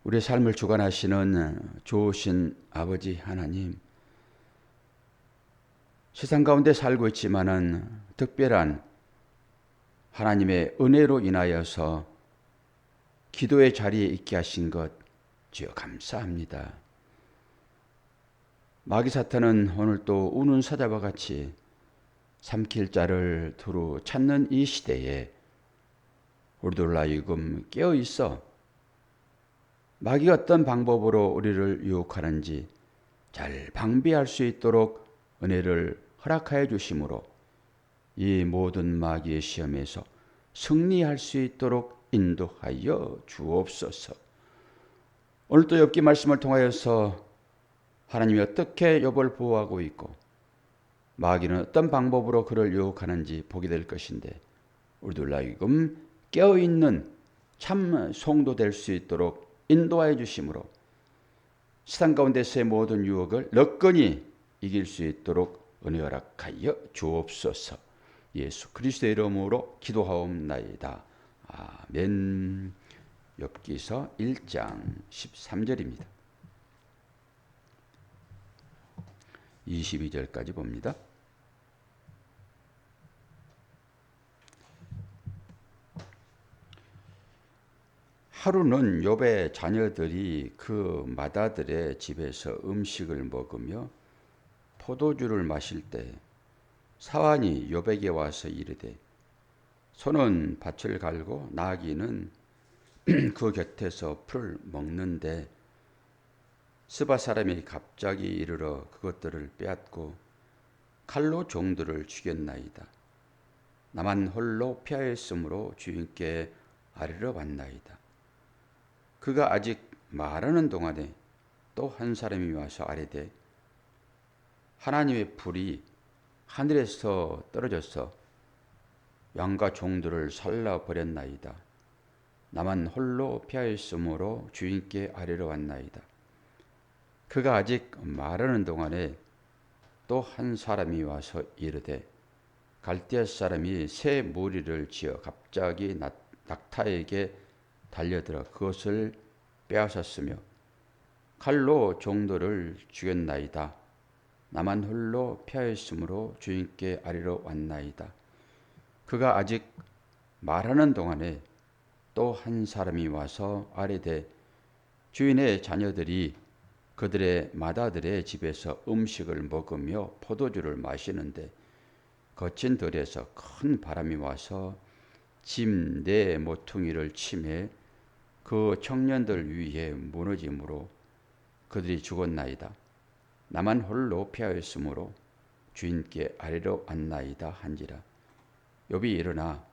우리의 삶을 주관하시는 좋으신 아버지 하나님, 세상 가운데 살고 있지만은 특별한 하나님의 은혜로 인하여서 기도의 자리에 있게 하신 것 주여 감사합니다. 마귀 사탄은 오늘 또 우는 사자와 같이 삼킬 자를 두루 찾는 이 시대에 우리들 하여금 깨어 있어 마귀가 어떤 방법으로 우리를 유혹하는지 잘 방비할 수 있도록 은혜를 허락하여 주심으로 이 모든 마귀의 시험에서 승리할 수 있도록 인도하여 주옵소서. 오늘 또 욥기 말씀을 통하여서 하나님이 어떻게 욥을 보호하고 있고 마귀는 어떤 방법으로 그를 유혹하는지 보게 될 것인데 우리들 하여금 깨어있는 참 성도 될 수 있도록 인도하여 주심으로 세상 가운데서의 모든 유혹을 너끈히 이길 수 있도록 은혜 허락하여 주옵소서. 예수 그리스도의 이름으로 기도하옵나이다. 아멘. 욥기서 1장 13절입니다. 22절까지 봅니다. 하루는 욥의 자녀들이 그 맏아들의 집에서 음식을 먹으며 포도주를 마실 때 사환이 욥에게 와서 이르되 소는 밭을 갈고 나귀는 그 곁에서 풀을 먹는데 스바 사람이 갑자기 이르러 그것들을 빼앗고 칼로 종들을 죽였나이다. 나만 홀로 피하였으므로 주인께 아뢰러 왔나이다. 그가 아직 말하는 동안에 또 한 사람이 와서 아뢰되 하나님의 불이 하늘에서 떨어져서 양과 종들을 살라버렸나이다. 나만 홀로 피하였으므로 주인께 아뢰러 왔나이다. 그가 아직 말하는 동안에 또 한 사람이 와서 이르되 갈대아 사람이 새 무리를 지어 갑자기 낙타에게 달려들어 그것을 빼앗았으며 칼로 종들을 죽였나이다. 나만 홀로 피하였으므로 주인께 아뢰러 왔나이다. 그가 아직 말하는 동안에 또 한 사람이 와서 아뢰되 주인의 자녀들이 그들의 맏아들의 집에서 음식을 먹으며 포도주를 마시는데 거친 들에서 큰 바람이 와서 집 네 모퉁이를 치매 그 청년들 위에 무너짐으로 그들이 죽었나이다. 나만 홀로 피하였으므로 주인께 아뢰러 왔나이다 한지라. 욥이 일어나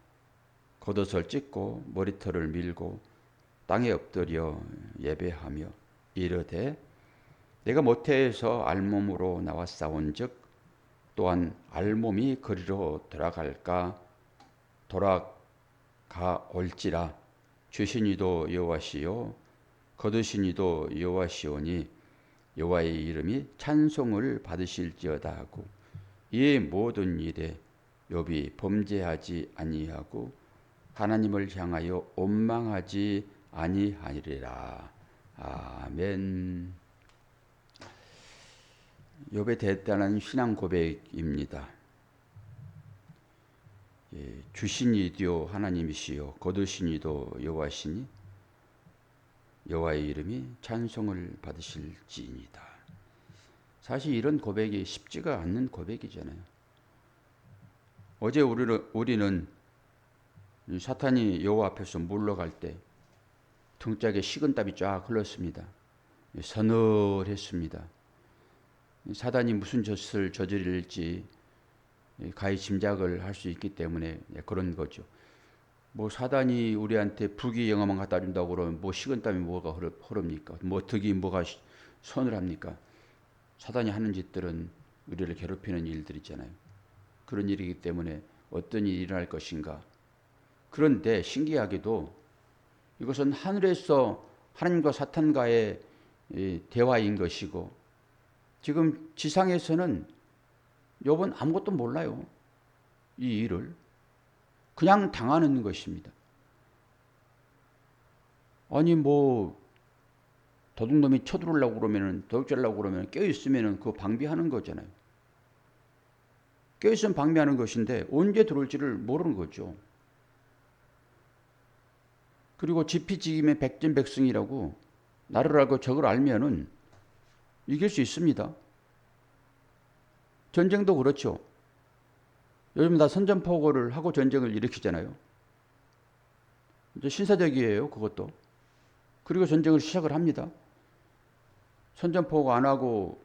겉옷을 찢고 머리털을 밀고 땅에 엎드려 예배하며 이르되 내가 모태에서 알몸으로 나왔사온즉 또한 알몸이 그리로 돌아갈까 돌아가 올지라. 주신 이도 여호와시요 거두신 이도 여호와시오니 여호와의 이름이 찬송을 받으실지어다 하고 이 모든 일에 욥이 범죄하지 아니하고 하나님을 향하여 원망하지 아니하리라. 아멘. 욥의 대단한 신앙 고백입니다. 주신 이도 하나님이시요 거두신 이도 여호와시니 여호와의 이름이 찬송을 받으실지니이다. 사실 이런 고백이 쉽지가 않는 고백이잖아요. 어제 우리는 사탄이 여호와 앞에서 물러갈 때 등짝에 식은땀이 쫙 흘렀습니다. 서늘했습니다. 사단이 무슨 짓을 저지를지 가히 짐작을 할 수 있기 때문에 그런 거죠. 뭐 사단이 우리한테 불기 영화만 갖다 준다고 그러면 뭐 식은땀이 뭐가 흐릅니까? 뭐 덕이 뭐가 서늘합니까? 사단이 하는 짓들은 우리를 괴롭히는 일들이잖아요. 그런 일이기 때문에 어떤 일이 일어날 것인가. 그런데 신기하게도 이것은 하늘에서 하나님과 사탄과의 대화인 것이고 지금 지상에서는 욥은 아무것도 몰라요. 이 일을 그냥 당하는 것입니다. 아니 뭐 도둑놈이 쳐들어오려고 그러면은, 도둑질하려고 그러면 깨어있으면은 그거 방비하는 거잖아요. 깨어있으면 방비하는 것인데 언제 들어올지를 모르는 거죠. 그리고 지피지기면 백전백승이라고, 나를 알고 적을 알면은 이길 수 있습니다. 전쟁도 그렇죠. 요즘 다 선전포고를 하고 전쟁을 일으키잖아요. 이제 신사적이에요, 그것도. 그리고 전쟁을 시작을 합니다. 선전포고 안 하고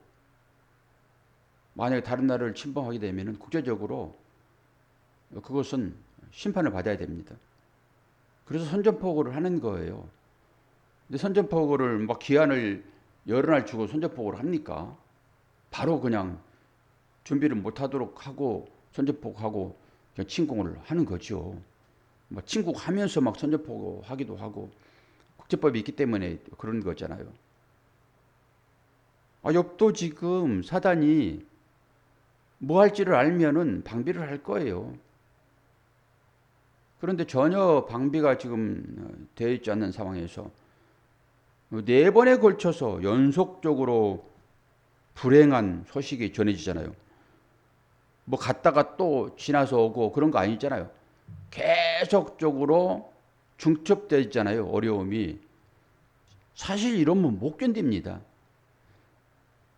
만약에 다른 나라를 침범하게 되면 국제적으로 그것은 심판을 받아야 됩니다. 그래서 선전포고를 하는 거예요. 근데 선전포고를 막 기한을 여러 날 주고 선전포고를 합니까? 바로 그냥 준비를 못하도록 하고 선전포고하고 그냥 침공을 하는 거죠. 뭐 침공하면서 막 선전포고 하기도 하고 국제법이 있기 때문에 그런 거잖아요. 욥도 지금 사단이 뭐 할지를 알면은 방비를 할 거예요. 그런데 전혀 방비가 지금 되어 있지 않는 상황에서 4번에 걸쳐서 연속적으로 불행한 소식이 전해지잖아요. 뭐 갔다가 또 지나서 오고 그런 거 아니잖아요. 계속적으로 중첩되어 있잖아요. 어려움이. 사실 이러면 못 견딥니다.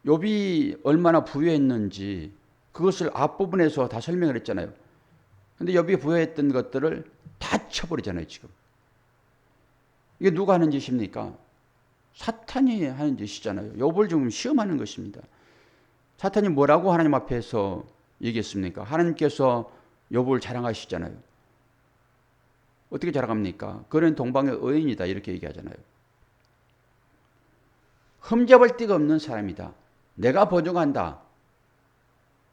욥이 얼마나 부유했는지 그것을 앞부분에서 다 설명을 했잖아요. 근데 욥이 부유했던 것들을 다 쳐버리잖아요, 지금. 이게 누가 하는 짓입니까? 사탄이 하는 짓이잖아요. 욥을 지금 시험하는 것입니다. 사탄이 뭐라고 하나님 앞에서 얘기했습니까? 하나님께서 욥을 자랑하시잖아요. 어떻게 자랑합니까? 그는 동방의 의인이다 이렇게 얘기하잖아요. 흠잡을 데가 없는 사람이다. 내가 보증한다.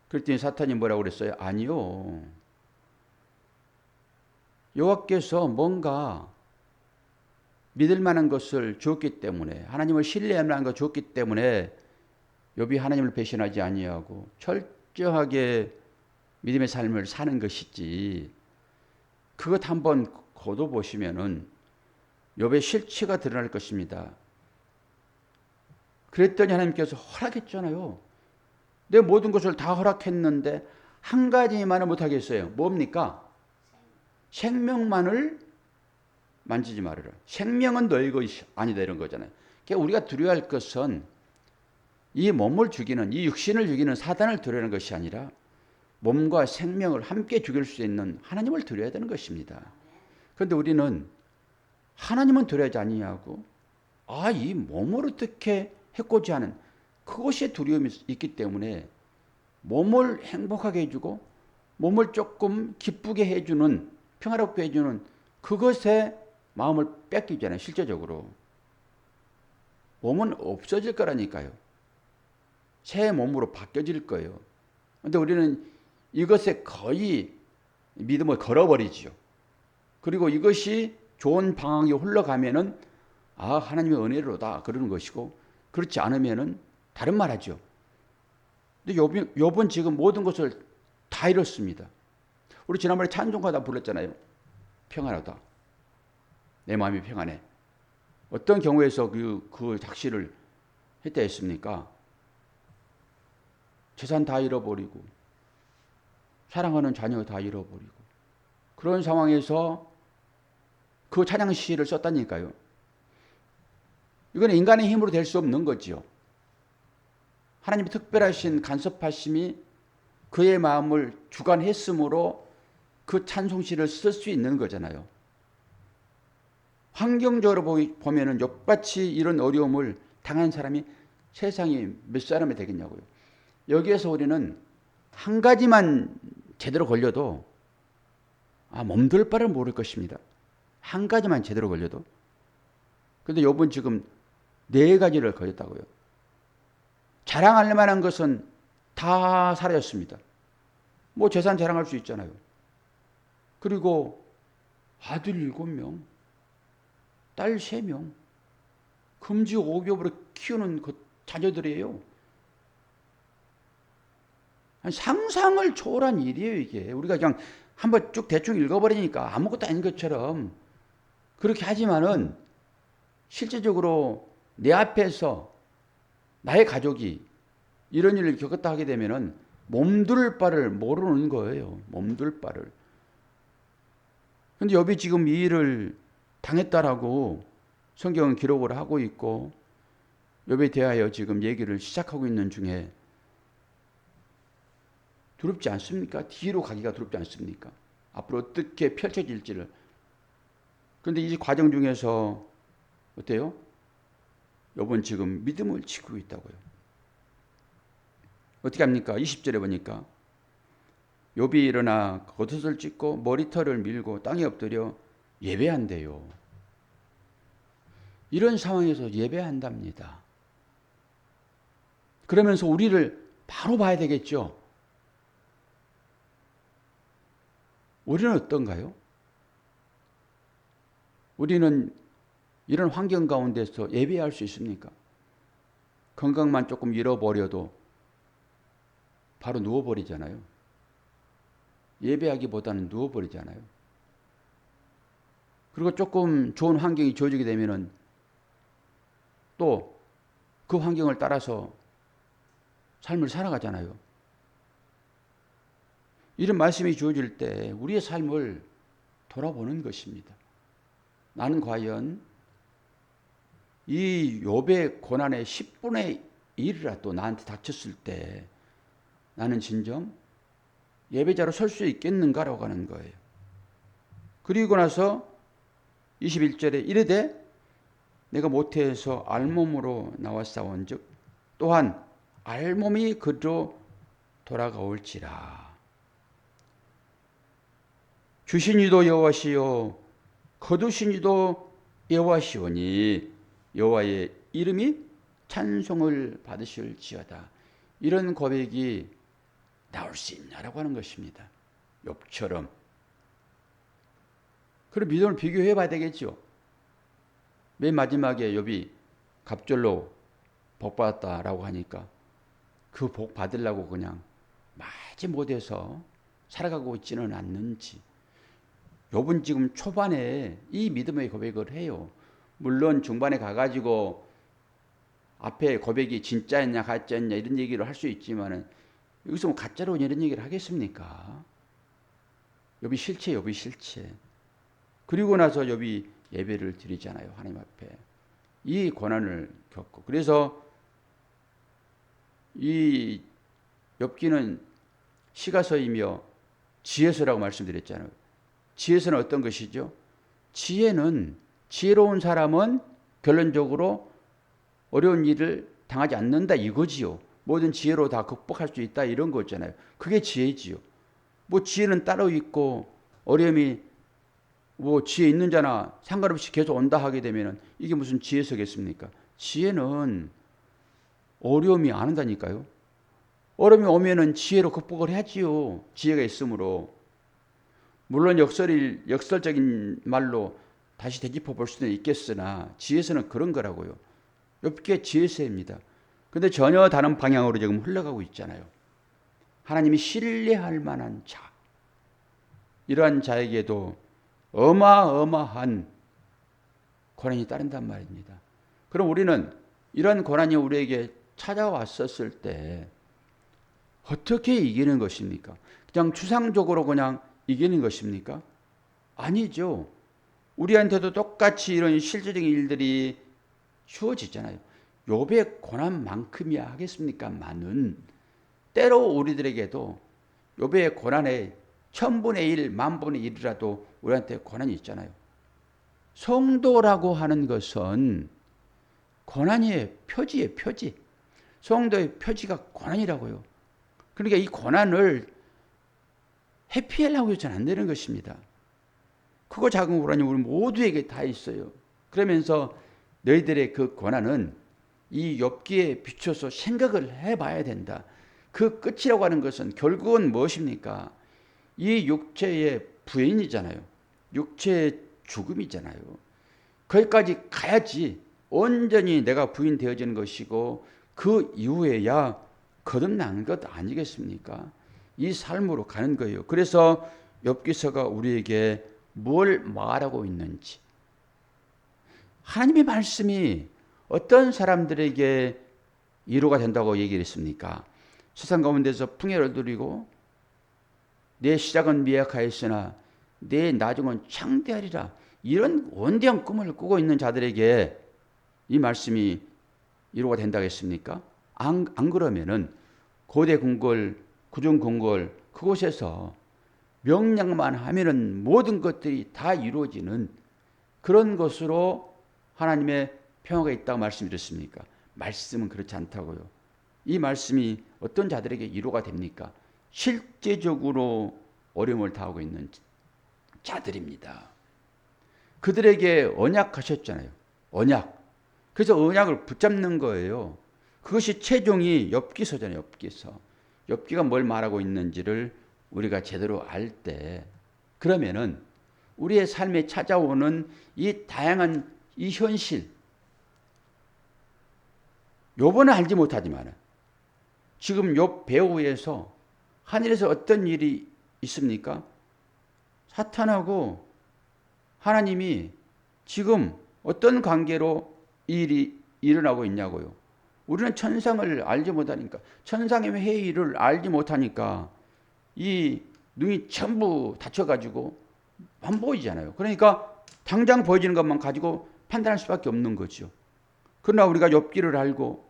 그랬더니 사탄이 뭐라고 그랬어요? 아니요. 여호와께서 뭔가 믿을 만한 것을 주었기 때문에, 하나님을 신뢰할 만한 것을 주었기 때문에 욥이 하나님을 배신하지 아니하고 철저하게 믿음의 삶을 사는 것이지, 그것 한번 거둬보시면은 욥의 실체가 드러날 것입니다. 그랬더니 하나님께서 허락했잖아요. 내 모든 것을 다 허락했는데 한 가지만을 못하겠어요. 뭡니까? 생명만을 만지지 말아라. 생명은 너희 것이 아니다 이런 거잖아요. 그러니까 우리가 두려워할 것은 이 몸을 죽이는, 이 육신을 죽이는 사단을 두려워하는 것이 아니라 몸과 생명을 함께 죽일 수 있는 하나님을 두려워야 되는 것입니다. 그런데 우리는 하나님은 두려워하지 아니하고 이 몸을 어떻게 해코지 하는 그것에 두려움이 있기 때문에 몸을 행복하게 해주고 몸을 조금 기쁘게 해주는, 평화롭게 해주는 그것에 마음을 뺏기잖아요. 실제적으로 몸은 없어질 거라니까요. 새 몸으로 바뀌어질 거예요. 그런데 우리는 이것에 거의 믿음을 걸어버리죠. 그리고 이것이 좋은 방향이 흘러가면은 하나님의 은혜로다 그러는 것이고, 그렇지 않으면은 다른 말 하죠. 근데 욥은 지금 모든 것을 다 잃었습니다. 우리 지난번에 찬송가다 불렀잖아요. 평안하다. 내 마음이 평안해. 어떤 경우에서 그 작시를 했다 했습니까? 재산 다 잃어버리고 사랑하는 자녀 다 잃어버리고 그런 상황에서 그 찬양 시를 썼다니까요. 이건 인간의 힘으로 될 수 없는 거지요. 하나님의 특별하신 간섭하심이 그의 마음을 주관했으므로 그 찬송시를 쓸 수 있는 거잖아요. 환경적으로 보면은 욥같이 이런 어려움을 당한 사람이 세상에 몇 사람이 되겠냐고요. 여기에서 우리는 한 가지만 제대로 걸려도 몸둘 바를 모를 것입니다. 한 가지만 제대로 걸려도. 그런데 욥은 지금 4가지를 걸렸다고요. 자랑할 만한 것은 다 사라졌습니다. 뭐 재산 자랑할 수 있잖아요. 그리고 아들 7명, 딸 3명, 금지옥엽으로 키우는 그 자녀들이에요. 상상을 초월한 일이에요, 이게. 우리가 그냥 한번 쭉 대충 읽어버리니까 아무것도 아닌 것처럼 그렇게 하지만은 실제적으로 내 앞에서 나의 가족이 이런 일을 겪었다 하게 되면은 몸둘 바를 모르는 거예요. 몸둘 바를. 근데 욥이 지금 이 일을 당했다라고 성경은 기록을 하고 있고 욥에 대하여 지금 얘기를 시작하고 있는 중에 두렵지 않습니까? 뒤로 가기가 두렵지 않습니까? 앞으로 어떻게 펼쳐질지를. 그런데 이 과정 중에서 어때요? 욥은 지금 믿음을 지키고 있다고요. 어떻게 합니까? 20절에 보니까 욥이 일어나 겉옷을 찢고 머리털을 밀고 땅에 엎드려 예배한대요. 이런 상황에서 예배한답니다. 그러면서 우리를 바로 봐야 되겠죠. 우리는 어떤가요? 우리는 이런 환경 가운데서 예배할 수 있습니까? 건강만 조금 잃어버려도 바로 누워버리잖아요. 예배하기보다는 누워버리잖아요. 그리고 조금 좋은 환경이 주어지게 되면은 또 그 환경을 따라서 삶을 살아가잖아요. 이런 말씀이 주어질 때 우리의 삶을 돌아보는 것입니다. 나는 과연 이 욥의 고난의 10분의 1이라도 나한테 닥쳤을 때 나는 진정 예배자로 설 수 있겠는가라고 하는 거예요. 그리고 나서 21절에 이르되 내가 모태에서 알몸으로 나왔사온즉 또한 알몸이 그로 돌아가올지라. 주신 이도 여호와시요 거두신 이도 여호와시오니 여호와의 이름이 찬송을 받으실지어다. 이런 고백이 나올 수 있냐라고 하는 것입니다. 욥처럼. 그럼 믿음을 비교해 봐야 되겠죠. 맨 마지막에 욥이 갑절로 복 받았다라고 하니까 그 복 받으려고 그냥 마지 못해서 살아가고 있지는 않는지. 욥은 지금 초반에 이 믿음의 고백을 해요. 물론 중반에 가가지고 앞에 고백이 진짜였냐 가짜였냐 이런 얘기를 할 수 있지만은 여기서 뭐 가짜로 이런 얘기를 하겠습니까? 욥이 실체. 그리고 나서 욥이 예배를 드리잖아요. 하나님 앞에. 이 고난을 겪고. 그래서 이 욥기는 시가서이며 지혜서라고 말씀드렸잖아요. 지혜서는 어떤 것이죠? 지혜로운 사람은 결론적으로 어려운 일을 당하지 않는다 이거지요. 모든 지혜로 다 극복할 수 있다 이런 거잖아요. 그게 지혜지요. 뭐 지혜는 따로 있고 어려움이 뭐 지혜 있는 자나 상관없이 계속 온다 하게 되면 이게 무슨 지혜서겠습니까? 지혜는 어려움이 안 온다니까요. 어려움이 오면은 지혜로 극복을 해야지요. 지혜가 있으므로. 물론 역설적인 말로 다시 되짚어 볼 수는 있겠으나 지혜서는 그런 거라고요. 욥기의 지혜서입니다. 근데 전혀 다른 방향으로 지금 흘러가고 있잖아요. 하나님이 신뢰할 만한 자. 이러한 자에게도 어마어마한 고난이 따른단 말입니다. 그럼 우리는 이런 고난이 우리에게 찾아왔었을 때 어떻게 이기는 것입니까? 그냥 추상적으로 그냥 이기는 것입니까? 아니죠. 우리한테도 똑같이 이런 실제적인 일들이 주어지잖아요. 욥의 고난만큼이야 하겠습니까만은 때로 우리들에게도 욥의 고난의 1000분의 1, 10,000분의 1이라도 우리한테 고난이 있잖아요. 성도라고 하는 것은 고난의 표지예요. 표지. 성도의 표지가 고난이라고요. 그러니까 이 고난을 회피하려고 해서는 안 되는 것입니다. 크고 작은 고난이 우리 모두에게 다 있어요. 그러면서 너희들의 그 고난은 이 욥기에 비춰서 생각을 해봐야 된다. 그 끝이라고 하는 것은 결국은 무엇입니까? 이 육체의 부인이잖아요. 육체의 죽음이잖아요. 거기까지 가야지 온전히 내가 부인되어지는 것이고 그 이후에야 거듭나는 것 아니겠습니까? 이 삶으로 가는 거예요. 그래서 욥기서가 우리에게 뭘 말하고 있는지. 하나님의 말씀이 어떤 사람들에게 위로가 된다고 얘기를 했습니까? 세상 가운데서 풍요를 누리고 내 시작은 미약하였으나 내 나중은 창대하리라. 이런 원대한 꿈을 꾸고 있는 자들에게 이 말씀이 위로가 된다고 했습니까? 안 그러면은 고대 궁궐, 구중 궁궐 그곳에서 명령만 하면은 모든 것들이 다 이루어지는 그런 것으로 하나님의 평화가 있다고 말씀드렸습니까? 말씀은 그렇지 않다고요. 이 말씀이 어떤 자들에게 위로가 됩니까? 실제적으로 어려움을 당하고 있는 자들입니다. 그들에게 언약하셨잖아요. 언약. 그래서 언약을 붙잡는 거예요. 그것이 최종이 욥기서잖아요. 욥기서. 욥기가 뭘 말하고 있는지를 우리가 제대로 알 때 그러면은 우리의 삶에 찾아오는 이 다양한 이 현실 욥은 알지 못하지만 지금 욥 배후에서 하늘에서 어떤 일이 있습니까? 사탄하고 하나님이 지금 어떤 관계로 이 일이 일어나고 있냐고요. 우리는 천상을 알지 못하니까 천상의 회의를 알지 못하니까 이 눈이 전부 닫혀가지고 안 보이잖아요. 그러니까 당장 보여지는 것만 가지고 판단할 수밖에 없는 거죠. 그러나 우리가 욥기를 알고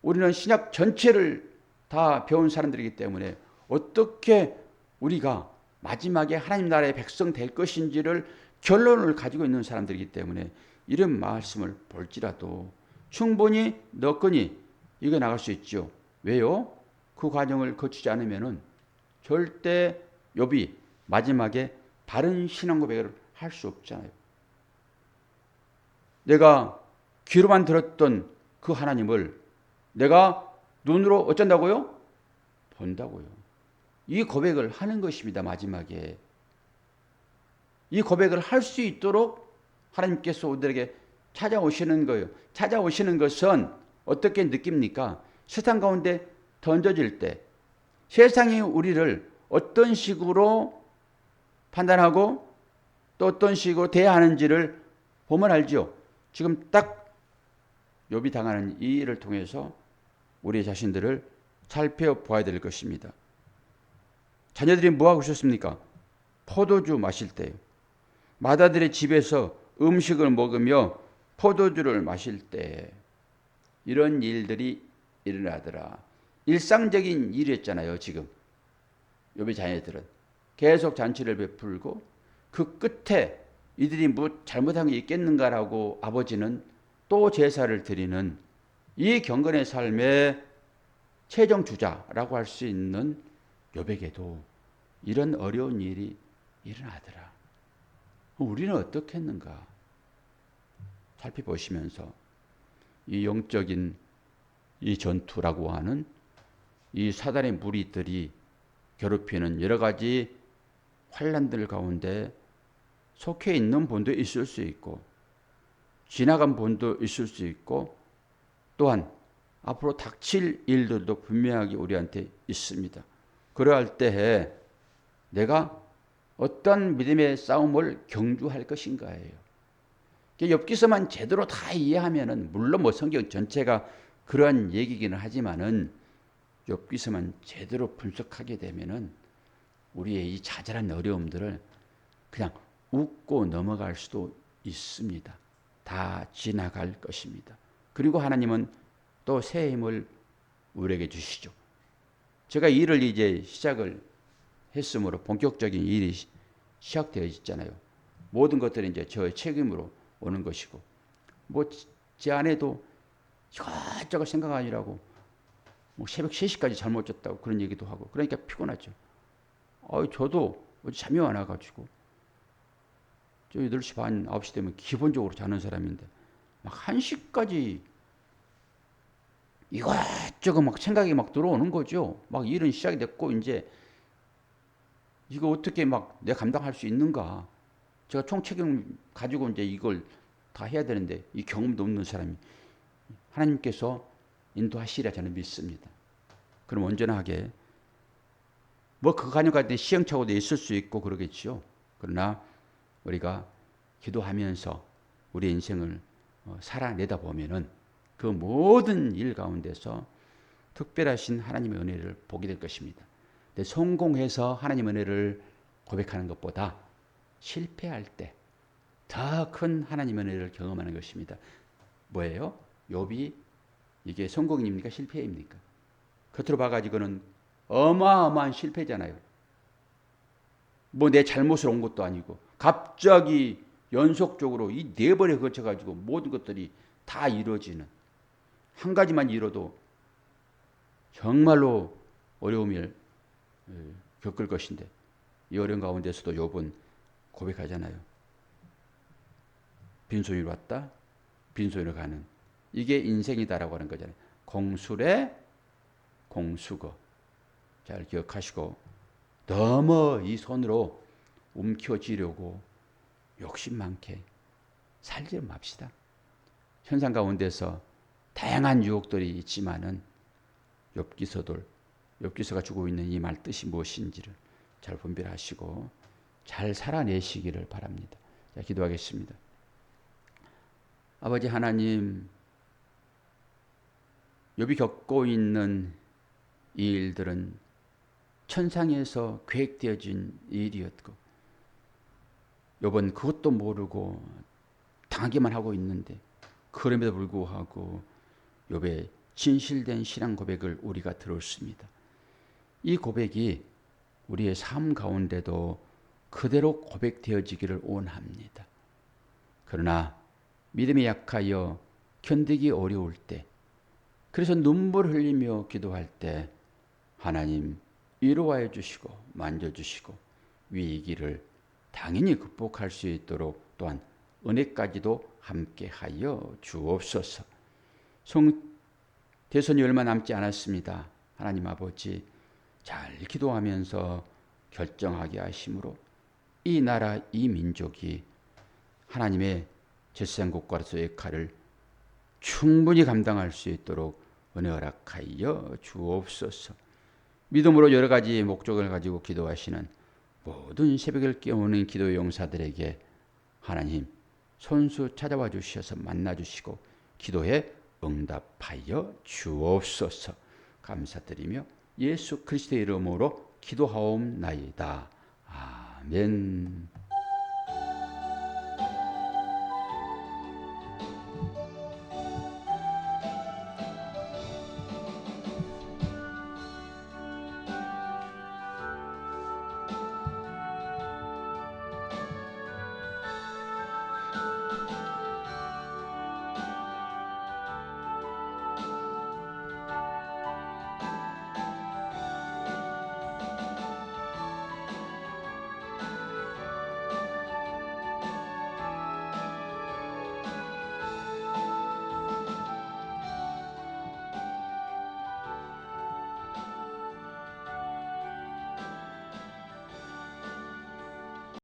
우리는 신약 전체를 다 배운 사람들이기 때문에 어떻게 우리가 마지막에 하나님 나라의 백성 될 것인지를 결론을 가지고 있는 사람들이기 때문에 이런 말씀을 볼지라도 충분히 너끈히 이겨 나갈 수 있죠. 왜요? 그 과정을 거치지 않으면은 절대 욥이 마지막에 바른 신앙 고백을 할 수 없잖아요. 내가 귀로만 들었던 그 하나님을 내가 눈으로 어쩐다고요? 본다고요. 이 고백을 하는 것입니다. 마지막에. 이 고백을 할 수 있도록 하나님께서 우리에게 찾아오시는 거예요. 찾아오시는 것은 어떻게 느낍니까? 세상 가운데 던져질 때 세상이 우리를 어떤 식으로 판단하고 또 어떤 식으로 대하는지를 보면 알죠. 지금 딱 욥이 당하는 이 일을 통해서 우리 자신들을 살펴보아야 될 것입니다. 자녀들이 뭐하고 있었습니까? 포도주 마실 때요. 마다들의 집에서 음식을 먹으며 포도주를 마실 때 이런 일들이 일어나더라. 일상적인 일이었잖아요. 지금 욥의 자녀들은 계속 잔치를 베풀고 그 끝에 이들이 뭐 잘못한 게 있겠는가라고 아버지는 또 제사를 드리는 이 경건의 삶의 최종 주자라고 할 수 있는 욥에게도 이런 어려운 일이 일어나더라. 우리는 어떻게 했는가 살펴보시면서 이 영적인 이 전투라고 하는 이 사단의 무리들이 괴롭히는 여러 가지 환난들 가운데 속해 있는 분도 있을 수 있고 지나간 분도 있을 수 있고 또한 앞으로 닥칠 일들도 분명하게 우리한테 있습니다. 그러할 때에 내가 어떤 믿음의 싸움을 경주할 것인가예요. 엽기서만 제대로 다 이해하면은 물론 뭐 성경 전체가 그러한 얘기기는 하지만은 엽기서만 제대로 분석하게 되면은 우리의 이 자잘한 어려움들을 그냥 웃고 넘어갈 수도 있습니다. 다 지나갈 것입니다. 그리고 하나님은 또 새 힘을 우리에게 주시죠. 제가 일을 이제 시작을 했으므로 본격적인 일이 시작되어 있잖아요. 모든 것들이 이제 저의 책임으로 오는 것이고, 뭐 제 아내도 이것저것 생각하느라고 뭐 새벽 3시까지 잠 못 잤다고 그런 얘기도 하고, 그러니까 피곤하죠. 저도 어제 잠이 안 와가지고 저 8시 반, 9시 되면 기본적으로 자는 사람인데 막 1시까지 이것저것 막 생각이 막 들어오는 거죠. 막 일은 시작이 됐고 이제 이거 어떻게 막 내가 감당할 수 있는가. 제가 총책임 가지고 이제 이걸 다 해야 되는데 이 경험도 없는 사람이 하나님께서 인도하시리라 저는 믿습니다. 그럼 온전하게 뭐 그 과정 가운데 시행착오도 있을 수 있고 그러겠죠. 그러나 우리가 기도하면서 우리 인생을 살아내다 보면은 그 모든 일 가운데서 특별하신 하나님의 은혜를 보게 될 것입니다. 근데 성공해서 하나님의 은혜를 고백하는 것보다 실패할 때 더 큰 하나님의 은혜를 경험하는 것입니다. 뭐예요? 욥이 이게 성공입니까? 실패입니까? 겉으로 봐가지고는 어마어마한 실패잖아요. 뭐 내 잘못을 온 것도 아니고 갑자기 연속적으로 이 네 번에 거쳐가지고 모든 것들이 다 이루어지는, 한 가지만 이뤄도 정말로 어려움을 겪을 것인데 이 어려운 가운데서도 욥은 고백하잖아요. 빈손으로 왔다 빈손으로 가는, 이게 인생이다라고 하는 거잖아요. 공술의 공수거. 잘 기억하시고 너무 이 손으로 움켜쥐려고 욕심 많게 살지 맙시다. 현상 가운데서 다양한 유혹들이 있지만은 욥기서가 주고 있는 이 말 뜻이 무엇인지를 잘 분별하시고 잘 살아내시기를 바랍니다. 자, 기도하겠습니다. 아버지 하나님, 욥이 겪고 있는 이 일들은 천상에서 계획되어진 일이었고 욥은 그것도 모르고 당하기만 하고 있는데 그럼에도 불구하고 욥의 진실된 신앙 고백을 우리가 들었습니다. 이 고백이 우리의 삶 가운데도 그대로 고백되어지기를 원합니다. 그러나 믿음이 약하여 견디기 어려울 때, 그래서 눈물 흘리며 기도할 때 하나님 위로하여 주시고 만져주시고 위기를 당연히 극복할 수 있도록 또한 은혜까지도 함께하여 주옵소서. 대선이 얼마 남지 않았습니다. 하나님 아버지, 잘 기도하면서 결정하게 하심으로 이 나라 이 민족이 하나님의 제사장국가로서의 역할을 충분히 감당할 수 있도록 은혜 허락하여 주옵소서. 믿음으로 여러 가지 목적을 가지고 기도하시는 모든 새벽을 깨우는 기도 용사들에게 하나님 손수 찾아와 주셔서 만나 주시고 기도에 응답하여 주옵소서. 감사드리며 예수 그리스도의 이름으로 기도하옵나이다. 아멘.